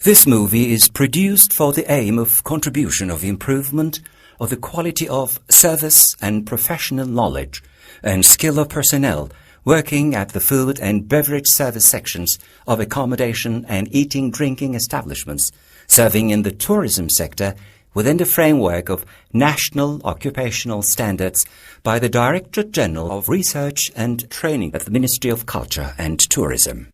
This movie is produced for the aim of contribution of improvement of the quality of service and professional knowledge and skill of personnel working at the food and beverage service sections of accommodation and eating-drinking establishments serving in the tourism sector within the framework of national occupational standards by the Directorate General of Research and Training at the Ministry of Culture and Tourism.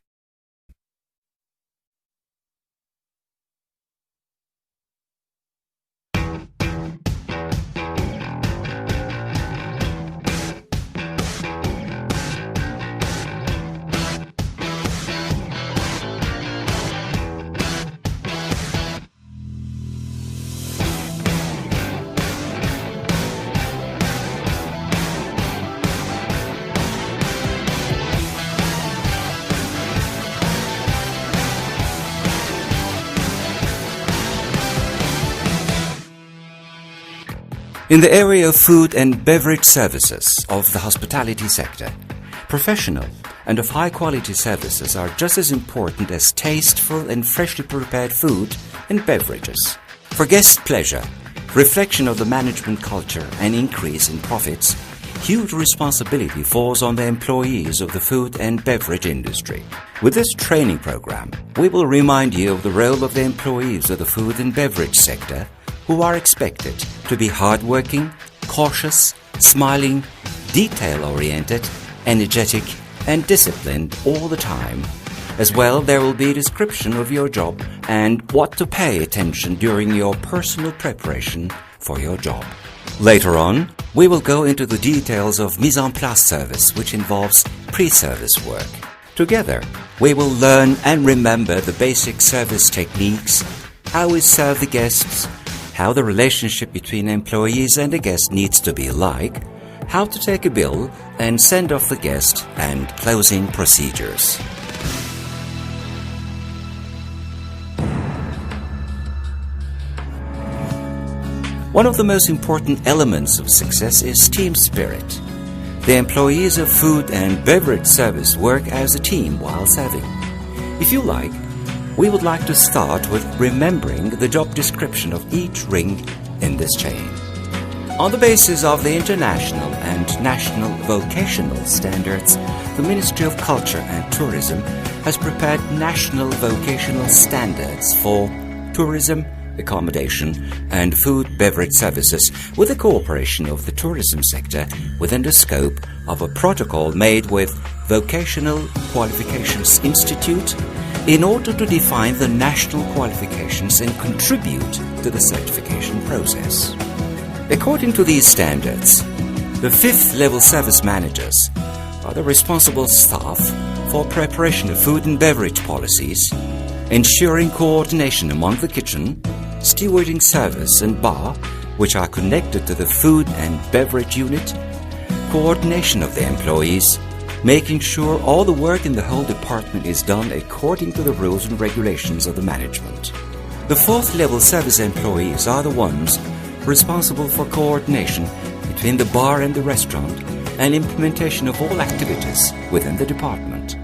In the area of food and beverage services of the hospitality sector, professional and of high-quality services are just as important as tasteful and freshly prepared food and beverages. For guest pleasure, reflection of the management culture and increase in profits, huge responsibility falls on the employees of the food and beverage industry. With this training program, we will remind you of the role of the employees of the food and beverage sector who are expected to be hardworking, cautious, smiling, detail-oriented, energetic, and disciplined all the time. As well, there will be a description of your job and what to pay attention during your personal preparation for your job. Later on, we will go into the details of mise en place service, which involves pre-service work. Together, we will learn and remember the basic service techniques, how we serve the guests, how the relationship between employees and the guest needs to be like, how to take a bill and send off the guest, and closing procedures. One of the most important elements of success is team spirit. The employees of food and beverage service work as a team while serving. If you like, we would like to start with remembering the job description of each ring in this chain. On the basis of the international and national vocational standards, the Ministry of Culture and Tourism has prepared national vocational standards for tourism, accommodation, and food beverage services with the cooperation of the tourism sector within the scope of a protocol made with Vocational Qualifications Institute in order to define the national qualifications and contribute to the certification process. According to these standards, the fifth-level service managers are the responsible staff for preparation of food and beverage policies, ensuring coordination among the kitchen, stewarding service and bar, which are connected to the food and beverage unit, coordination of the employees, making sure all the work in the whole department is done according to the rules and regulations of the management. The fourth-level service employees are the ones responsible for coordination between the bar and the restaurant and implementation of all activities within the department.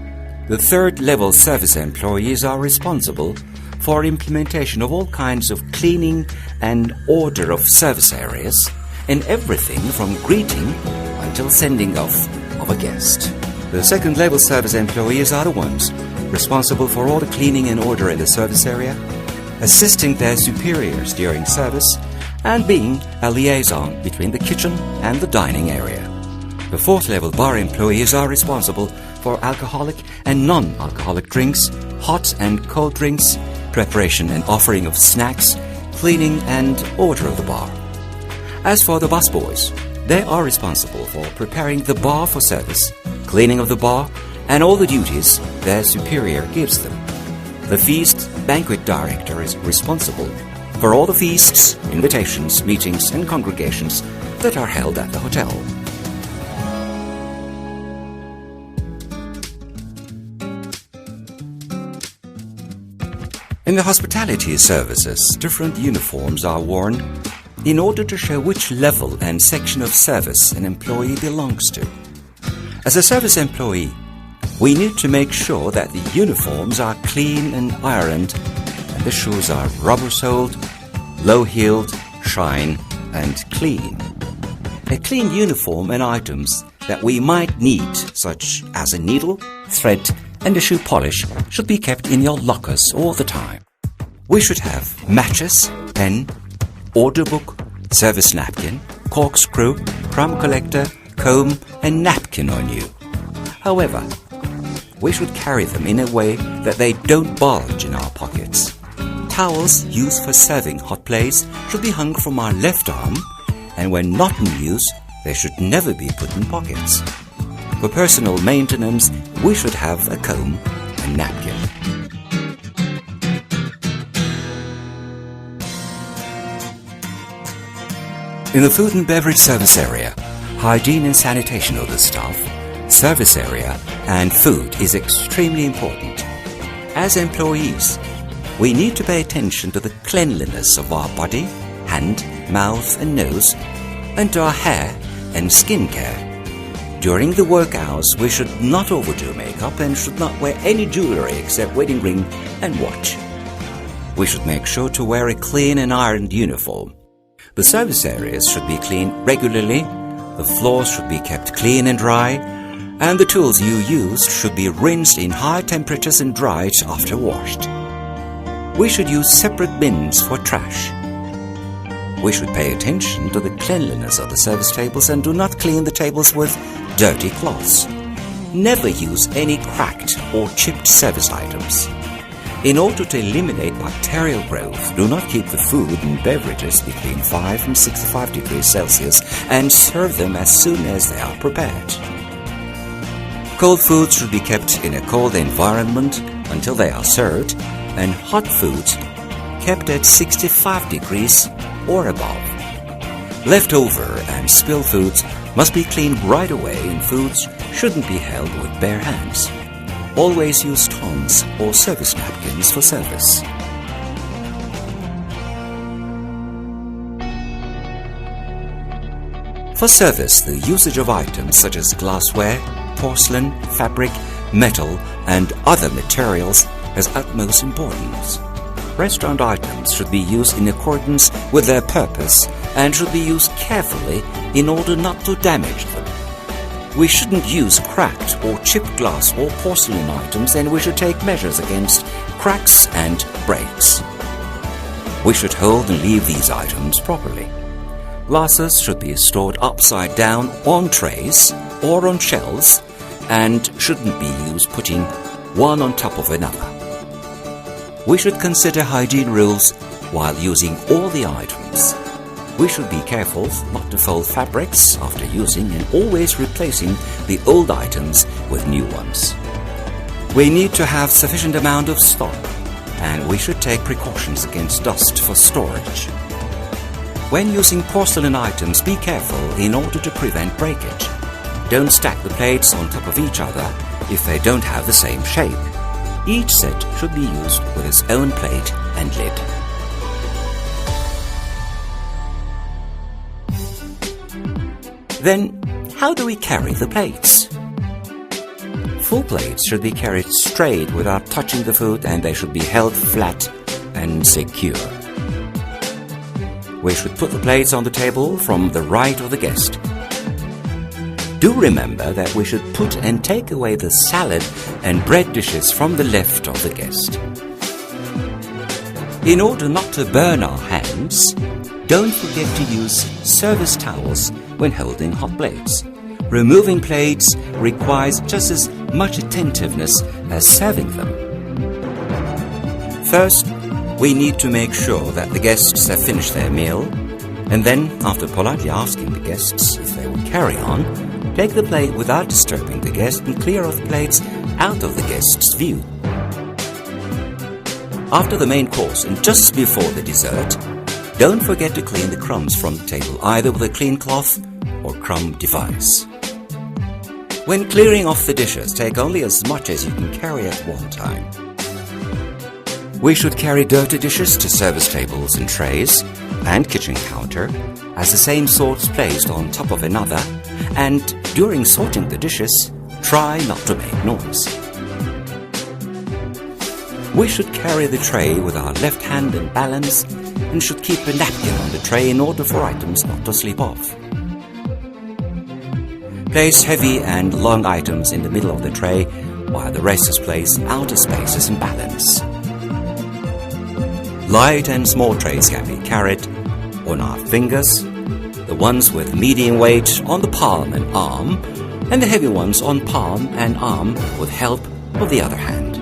The third-level service employees are responsible for implementation of all kinds of cleaning and order of service areas and everything from greeting until sending off of a guest. The second-level service employees are the ones responsible for all the cleaning and order in the service area, assisting their superiors during service, and being a liaison between the kitchen and the dining area. The fourth-level bar employees are responsible for alcoholic and non-alcoholic drinks, hot and cold drinks, preparation and offering of snacks, cleaning and order of the bar. As for the busboys, they are responsible for preparing the bar for service, cleaning of the bar, and all the duties their superior gives them. The feast banquet director is responsible for all the feasts, invitations, meetings, and congregations that are held at the hotel. In the hospitality services, different uniforms are worn in order to show which level and section of service an employee belongs to. As a service employee, we need to make sure that the uniforms are clean and ironed, and the shoes are rubber-soled, low-heeled, shine, and clean. A clean uniform and items that we might need, such as a needle, thread, and a shoe polish, should be kept in your lockers all the time. We should have matches, pen, order book, service napkin, corkscrew, crumb collector, comb, and napkin on you. However, we should carry them in a way that they don't bulge in our pockets. Towels used for serving hot plates should be hung from our left arm, and when not in use, they should never be put in pockets. For personal maintenance, we should have a comb and napkin. In the food and beverage service area, hygiene and sanitation of the staff, service area, and food is extremely important. As employees, we need to pay attention to the cleanliness of our body, hand, mouth, and nose, and to our hair and skin care. During the work hours, we should not overdo makeup and should not wear any jewelry except wedding ring and watch. We should make sure to wear a clean and ironed uniform. The service areas should be cleaned regularly, the floors should be kept clean and dry, and the tools you use should be rinsed in high temperatures and dried after washed. We should use separate bins for trash. We should pay attention to the cleanliness of the service tables and do not clean the tables with dirty cloths. Never use any cracked or chipped service items. In order to eliminate bacterial growth, do not keep the food and beverages between 5 and 65 degrees Celsius and serve them as soon as they are prepared. Cold foods should be kept in a cold environment until they are served, and hot foods kept at 65 degrees or above. Leftover and spilled foods must be cleaned right away, and foods shouldn't be held with bare hands. Always use tongs or service napkins for service. For service, the usage of items such as glassware, porcelain, fabric, metal, and other materials has utmost importance. Restaurant items should be used in accordance with their purpose and should be used carefully in order not to damage them. We shouldn't use cracked or chipped glass or porcelain items, and we should take measures against cracks and breaks. We should hold and leave these items properly. Glasses should be stored upside down on trays or on shelves and shouldn't be used putting one on top of another. We should consider hygiene rules while using all the items. We should be careful not to fold fabrics after using and always replacing the old items with new ones. We need to have sufficient amount of stock, and we should take precautions against dust for storage. When using porcelain items, be careful in order to prevent breakage. Don't stack the plates on top of each other if they don't have the same shape. Each set should be used with its own plate and lid. Then, how do we carry the plates? Full plates should be carried straight without touching the food, and they should be held flat and secure. We should put the plates on the table from the right of the guest. Do remember that we should put and take away the salad and bread dishes from the left of the guest. In order not to burn our hands, don't forget to use service towels when holding hot plates. Removing plates requires just as much attentiveness as serving them. First, we need to make sure that the guests have finished their meal, and then, after politely asking the guests if they will carry on, take the plate without disturbing the guest and clear off the plates out of the guest's view. After the main course and just before the dessert, don't forget to clean the crumbs from the table, either with a clean cloth or crumb device. When clearing off the dishes, take only as much as you can carry at one time. We should carry dirty dishes to service tables and trays and kitchen counter, as the same sort is placed on top of another, and during sorting the dishes, try not to make noise. We should carry the tray with our left hand in balance and should keep a napkin on the tray in order for items not to slip off. Place heavy and long items in the middle of the tray while the rest is placed out of spaces in balance. Light and small trays can be carried on our fingers, the ones with medium weight on the palm and arm, and the heavy ones on palm and arm with help of the other hand.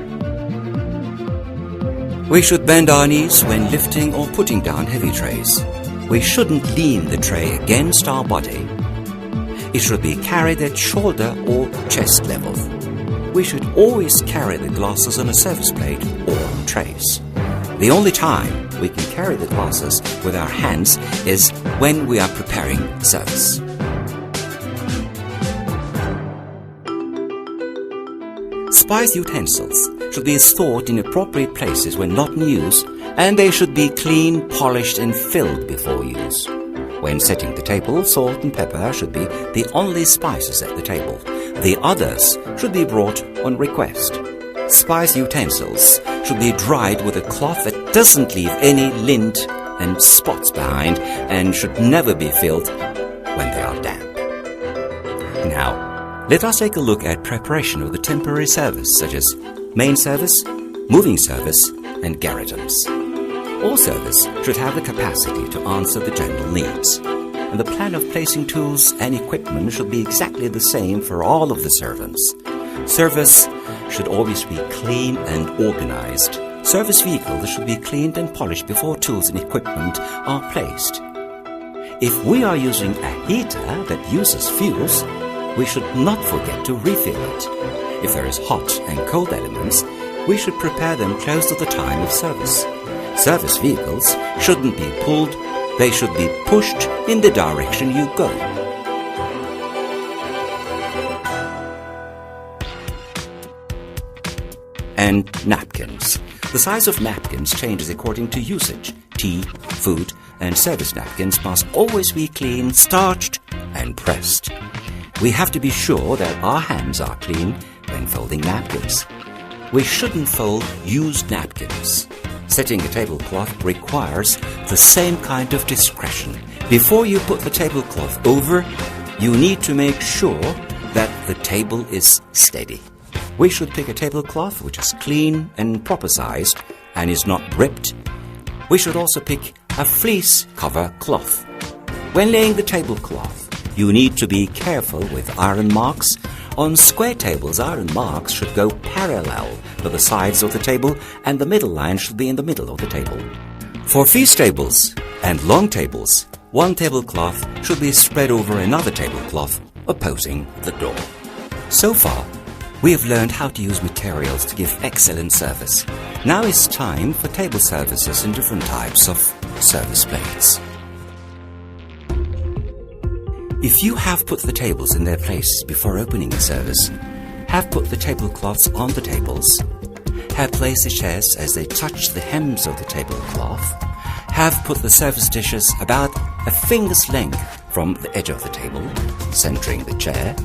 We should bend our knees when lifting or putting down heavy trays. We shouldn't lean the tray against our body. It should be carried at shoulder or chest level. We should always carry the glasses on a service plate or on trays. The only time we can carry the glasses with our hands is when we are preparing service. Spice utensils should be stored in appropriate places when not in use, and they should be clean, polished and filled before use. When setting the table, salt and pepper should be the only spices at the table. The others should be brought on request. Spice utensils should be dried with a cloth that doesn't leave any lint and spots behind and should never be filled when they are damp. Now, let us take a look at preparation of the temporary service, such as main service, moving service, and garritons. All service should have the capacity to answer the general needs, and the plan of placing tools and equipment should be exactly the same for all of the servants. Service should always be clean and organized. Service vehicles should be cleaned and polished before tools and equipment are placed. If we are using a heater that uses fuels, we should not forget to refill it. If there is hot and cold elements, we should prepare them close to the time of service. Service vehicles shouldn't be pulled, they should be pushed in the direction you go. And napkins. The size of napkins changes according to usage. Tea, food, and service napkins must always be clean, starched, and pressed. We have to be sure that our hands are clean when folding napkins. We shouldn't fold used napkins. Setting a tablecloth requires the same kind of discretion. Before you put the tablecloth over, you need to make sure that the table is steady. We should pick a tablecloth which is clean and proper sized and is not ripped. We should also pick a fleece cover cloth. When laying the tablecloth, you need to be careful with iron marks. On square tables, iron marks should go parallel to the sides of the table, and the middle line should be in the middle of the table. For feast tables and long tables, one tablecloth should be spread over another tablecloth opposing the door. So far, we have learned how to use materials to give excellent service. Now it's time for table services in different types of service plates. If you have put the tables in their places before opening a service, have put the tablecloths on the tables, have placed the chairs as they touch the hems of the tablecloth, have put the service dishes about a finger's length from the edge of the table, centering the chair,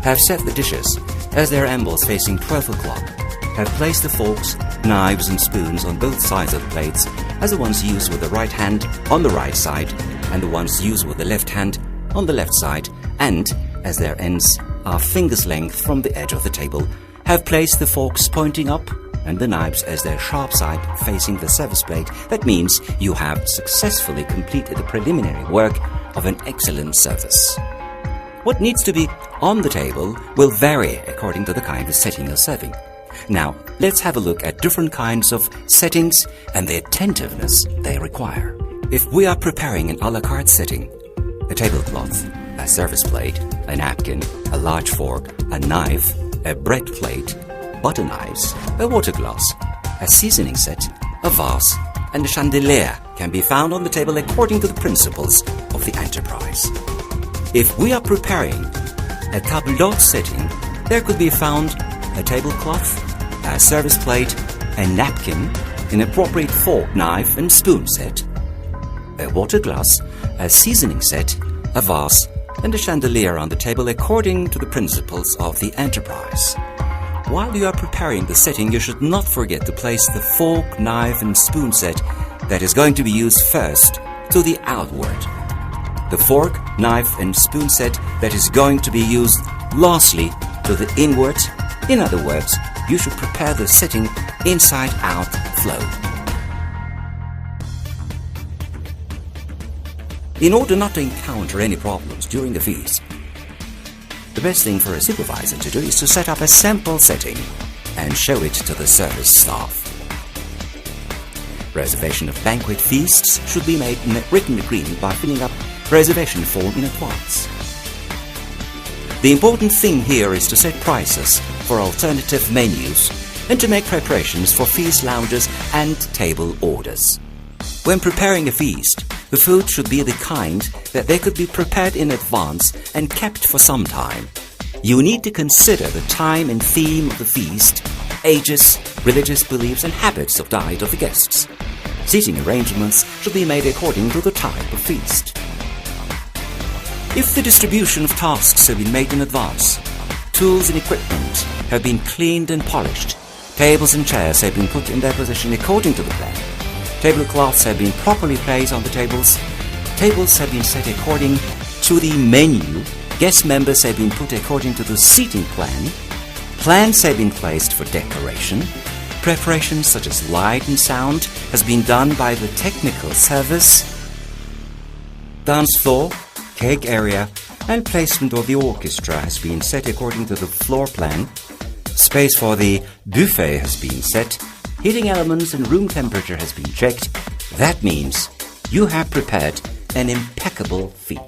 have set the dishes as their angles facing 12 o'clock, have placed the forks, knives and spoons on both sides of the plates as the ones used with the right hand on the right side and the ones used with the left hand on the left side, and, as their ends are finger's length from the edge of the table, have placed the forks pointing up and the knives as their sharp side facing the service plate. That means you have successfully completed the preliminary work of an excellent service. What needs to be on the table will vary according to the kind of setting you're serving. Now, let's have a look at different kinds of settings and the attentiveness they require. If we are preparing an a la carte setting, a tablecloth, a service plate, a napkin, a large fork, a knife, a bread plate, butter knives, a water glass, a seasoning set, a vase, and a chandelier can be found on the table according to the principles of the enterprise. If we are preparing a tableau setting, there could be found a tablecloth, a service plate, a napkin, an appropriate fork, knife, and spoon set, a water glass, a seasoning set, a vase, and a chandelier on the table according to the principles of the enterprise. While you are preparing the setting, you should not forget to place the fork, knife and spoon set that is going to be used first to the outward. The fork, knife and spoon set that is going to be used lastly to the inward. In other words, you should prepare the setting inside-out flow. In order not to encounter any problems during the feast, the best thing for a supervisor to do is to set up a sample setting and show it to the service staff. Reservation of banquet feasts should be made in a written agreement by filling up reservation form in advance. The important thing here is to set prices for alternative menus and to make preparations for feast lounges and table orders. When preparing a feast, the food should be the kind that they could be prepared in advance and kept for some time. You need to consider the time and theme of the feast, ages, religious beliefs and habits of diet of the guests. Seating arrangements should be made according to the type of feast. If the distribution of tasks have been made in advance, tools and equipment have been cleaned and polished, tables and chairs have been put in their position according to the plan, tablecloths have been properly placed on the tables have been set according to the menu, guest members have been put according to the seating plan, plans have been placed for decoration, preparations such as light and sound has been done by the technical service, dance floor, cake area and placement of the orchestra has been set according to the floor plan, space for the buffet has been set, heating elements and room temperature has been checked. That means you have prepared an impeccable feast.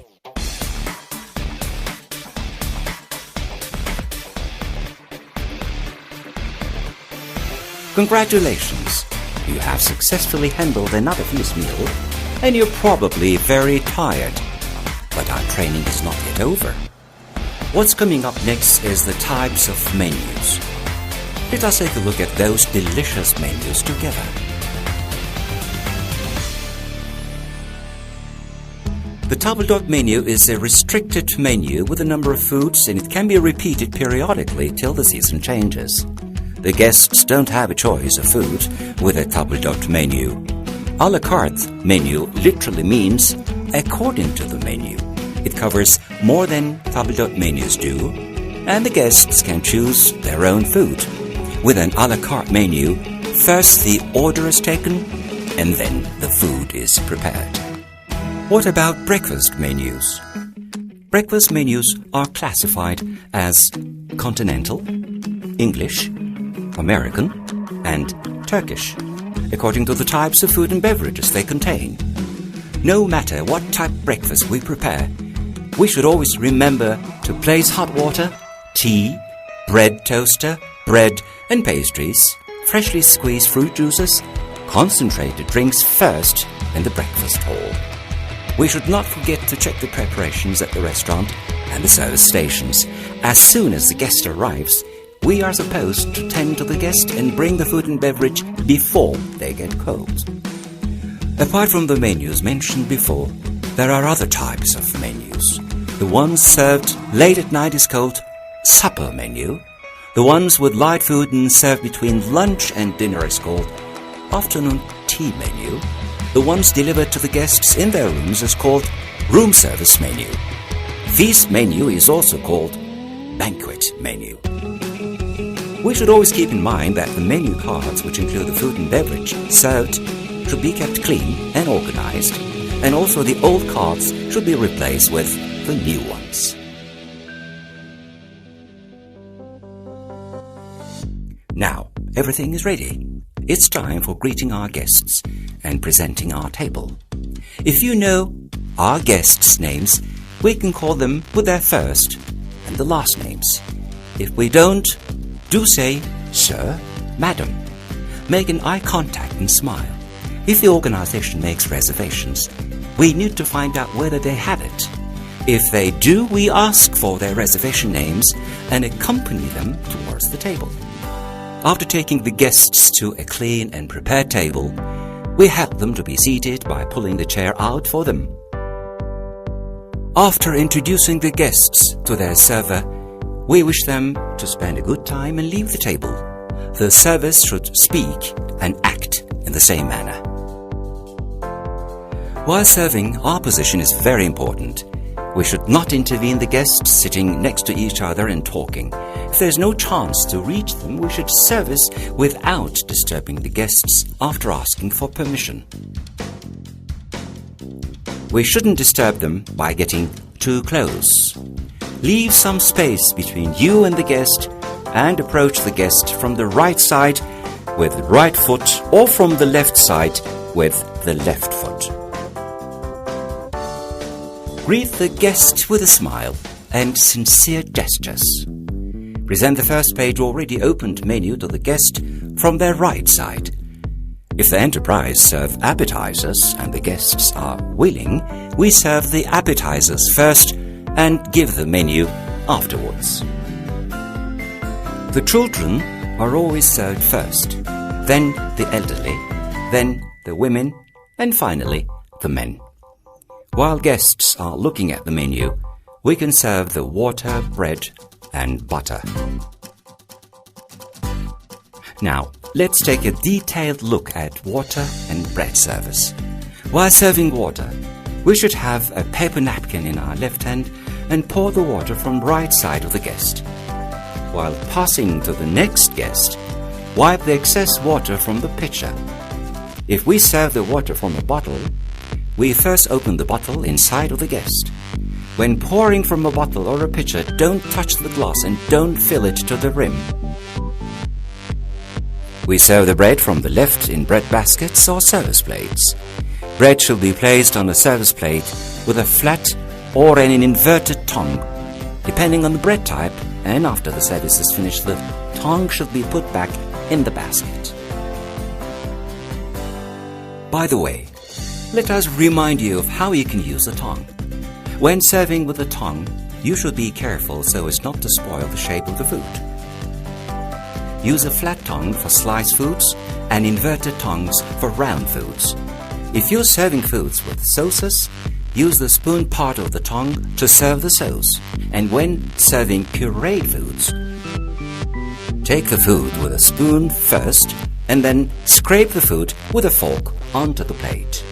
Congratulations! You have successfully handled another feast meal and you're probably very tired. But our training is not yet over. What's coming up next is the types of menus. Let us take a look at those delicious menus together. The table d'hôte menu is a restricted menu with a number of foods and it can be repeated periodically till the season changes. The guests don't have a choice of food with a table d'hôte menu. A la carte menu literally means according to the menu. It covers more than table d'hôte menus do, and the guests can choose their own food. With an a la carte menu, first the order is taken, and then the food is prepared. What about breakfast menus? Breakfast menus are classified as continental, English, American, and Turkish, according to the types of food and beverages they contain. No matter what type of breakfast we prepare, we should always remember to place hot water, tea, bread toaster, bread and pastries, freshly squeezed fruit juices, concentrated drinks first in the breakfast hall. We should not forget to check the preparations at the restaurant and the service stations. As soon as the guest arrives, we are supposed to tend to the guest and bring the food and beverage before they get cold. Apart from the menus mentioned before, there are other types of menus. The ones served late at night is called supper menu. The ones with light food and served between lunch and dinner is called afternoon tea menu. The ones delivered to the guests in their rooms is called room service menu. Feast menu is also called banquet menu. We should always keep in mind that the menu cards, which include the food and beverage served, should be kept clean and organized, and also the old cards should be replaced with the new ones. Now, everything is ready. It's time for greeting our guests and presenting our table. If you know our guests' names, we can call them with their first and the last names. If we don't, do say, Sir, Madam. Make an eye contact and smile. If the organization makes reservations, we need to find out whether they have it. If they do, we ask for their reservation names and accompany them towards the table. After taking the guests to a clean and prepared table, we help them to be seated by pulling the chair out for them. After introducing the guests to their server, We wish them to spend a good time and leave the table. The service should speak and act in the same manner. While serving, our position is very important. We should not intervene the guests sitting next to each other and talking. If there's no chance to reach them, we should service without disturbing the guests after asking for permission. We shouldn't disturb them by getting too close. Leave some space between you and the guest and approach the guest from the right side with the right foot or from the left side with the left foot. Greet the guest with a smile and sincere gestures. Present the first page already opened menu to the guest from their right side. If the enterprise serve appetizers and the guests are willing, we serve the appetizers first and give the menu afterwards. The children are always served first, then the elderly, then the women, and finally the men. While guests are looking at the menu, we can serve the water, bread, and butter. Now, let's take a detailed look at water and bread service. While serving water, we should have a paper napkin in our left hand and pour the water from right side of the guest. While passing to the next guest, wipe the excess water from the pitcher. If we serve the water from a bottle, we first open the bottle inside of the guest. When pouring from a bottle or a pitcher, don't touch the glass and don't fill it to the rim. We serve the bread from the left in bread baskets or service plates. Bread should be placed on a service plate with a flat or an inverted tongue, depending on the bread type, and after the service is finished, the tongue should be put back in the basket. By the way, let us remind you of how you can use the tongue. When serving with the tongue, you should be careful so as not to spoil the shape of the food. Use a flat tongue for sliced foods and inverted tongues for round foods. If you're serving foods with sauces, use the spoon part of the tongue to serve the sauce. And when serving pureed foods, take the food with a spoon first and then scrape the food with a fork onto the plate.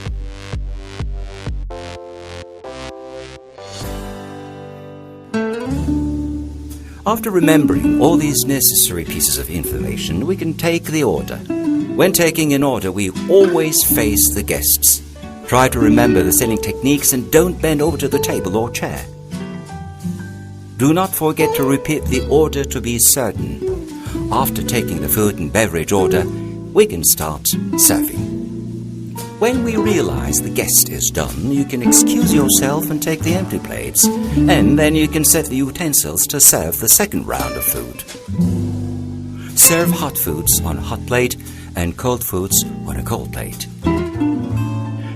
After remembering all these necessary pieces of information, we can take the order. When taking an order, we always face the guests. Try to remember the selling techniques and don't bend over to the table or chair. Do not forget to repeat the order to be certain. After taking the food and beverage order, we can start serving. When we realize the guest is done, you can excuse yourself and take the empty plates, and then you can set the utensils to serve the second round of food. Serve hot foods on a hot plate and cold foods on a cold plate.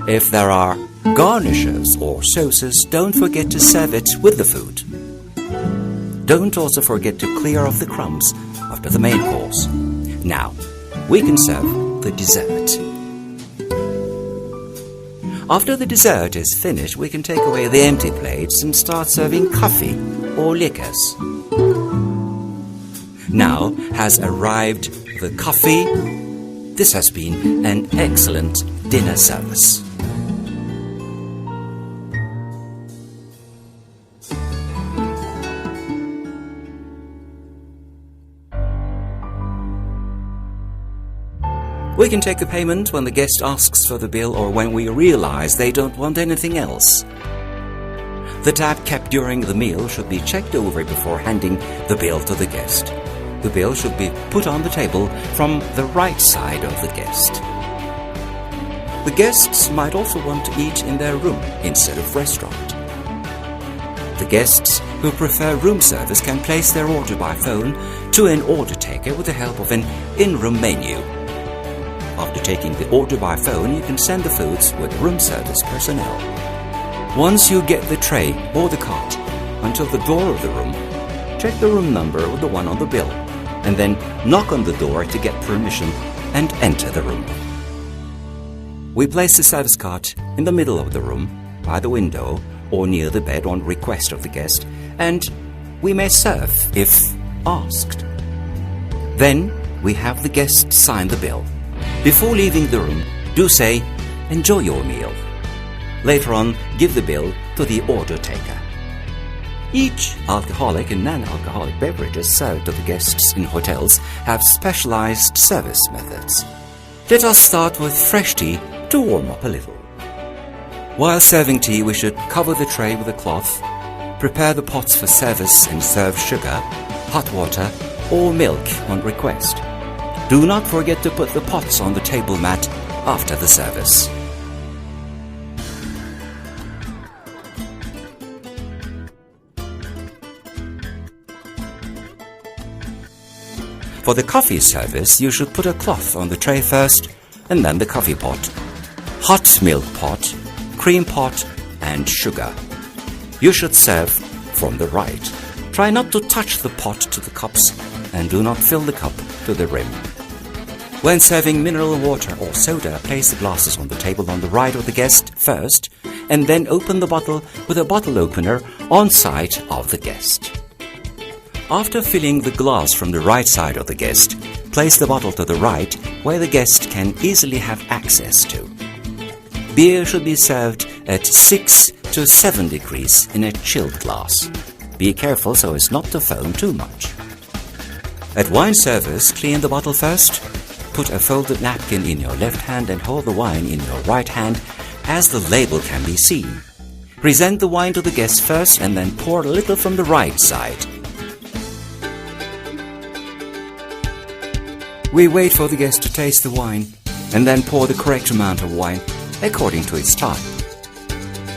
If there are garnishes or sauces, don't forget to serve it with the food. Don't also forget to clear off the crumbs after the main course. Now, we can serve the dessert. After the dessert is finished, we can take away the empty plates and start serving coffee or liquors. Now has arrived the coffee. This has been an excellent dinner service. We can take the payment when the guest asks for the bill or when we realize they don't want anything else. The tab kept during the meal should be checked over before handing the bill to the guest. The bill should be put on the table from the right side of the guest. The guests might also want to eat in their room instead of restaurant. The guests who prefer room service can place their order by phone to an order taker with the help of an in-room menu. After taking the order by phone, you can send the foods with room service personnel. Once you get the tray or the cart until the door of the room, check the room number of the one on the bill, and then knock on the door to get permission and enter the room. We place the service cart in the middle of the room, by the window, or near the bed on request of the guest, and we may serve if asked. Then we have the guest sign the bill. Before leaving the room, do say, "Enjoy your meal." Later on, give the bill to the order taker. Each alcoholic and non-alcoholic beverages served to the guests in hotels have specialized service methods. Let us start with fresh tea to warm up a little. While serving tea, we should cover the tray with a cloth, prepare the pots for service and serve sugar, hot water, or milk on request. Do not forget to put the pots on the table mat after the service. For the coffee service, you should put a cloth on the tray first, and then the coffee pot, hot milk pot, cream pot, and sugar. You should serve from the right. Try not to touch the pot to the cups, and do not fill the cup to the rim. When serving mineral water or soda, place the glasses on the table on the right of the guest first, and then open the bottle with a bottle opener on side of the guest. After filling the glass from the right side of the guest, place the bottle to the right where the guest can easily have access to. Beer should be served at 6 to 7 degrees in a chilled glass. Be careful so as not to foam too much. At wine service, clean the bottle first. Put a folded napkin in your left hand and hold the wine in your right hand as the label can be seen. Present the wine to the guest first and then pour a little from the right side. We wait for the guest to taste the wine and then pour the correct amount of wine according to its type.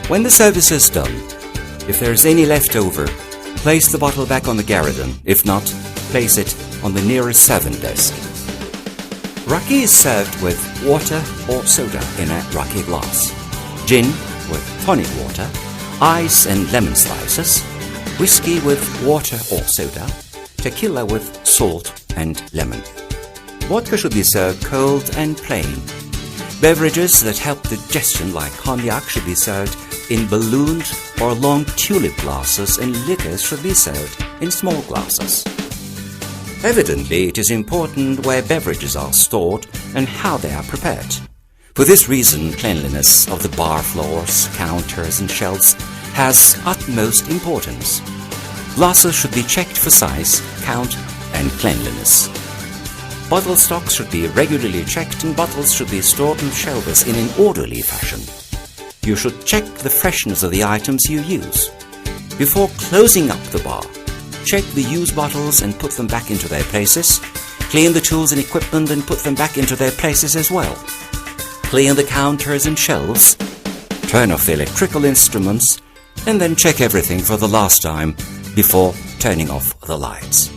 When the service is done, if there is any left over, place the bottle back on the garridon. If not, place it on the nearest servant desk. Raki is served with water or soda in a raki glass, gin with tonic water, ice and lemon slices, whiskey with water or soda, tequila with salt and lemon. Vodka should be served cold and plain. Beverages that help digestion like cognac should be served in ballooned or long tulip glasses, and liquors should be served in small glasses. Evidently, it is important where beverages are stored and how they are prepared. For this reason, cleanliness of the bar floors, counters and shelves has utmost importance. Glasses should be checked for size, count and cleanliness. Bottle stocks should be regularly checked and bottles should be stored on shelves in an orderly fashion. You should check the freshness of the items you use. Before closing up the bar, check the used bottles and put them back into their places. Clean the tools and equipment and put them back into their places as well. Clean the counters and shelves. Turn off the electrical instruments and then check everything for the last time before turning off the lights.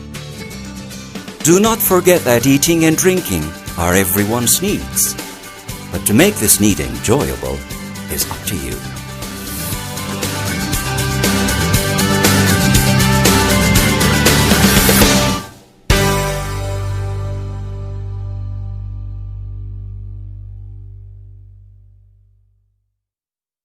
Do not forget that eating and drinking are everyone's needs. But to make this need enjoyable is up to you.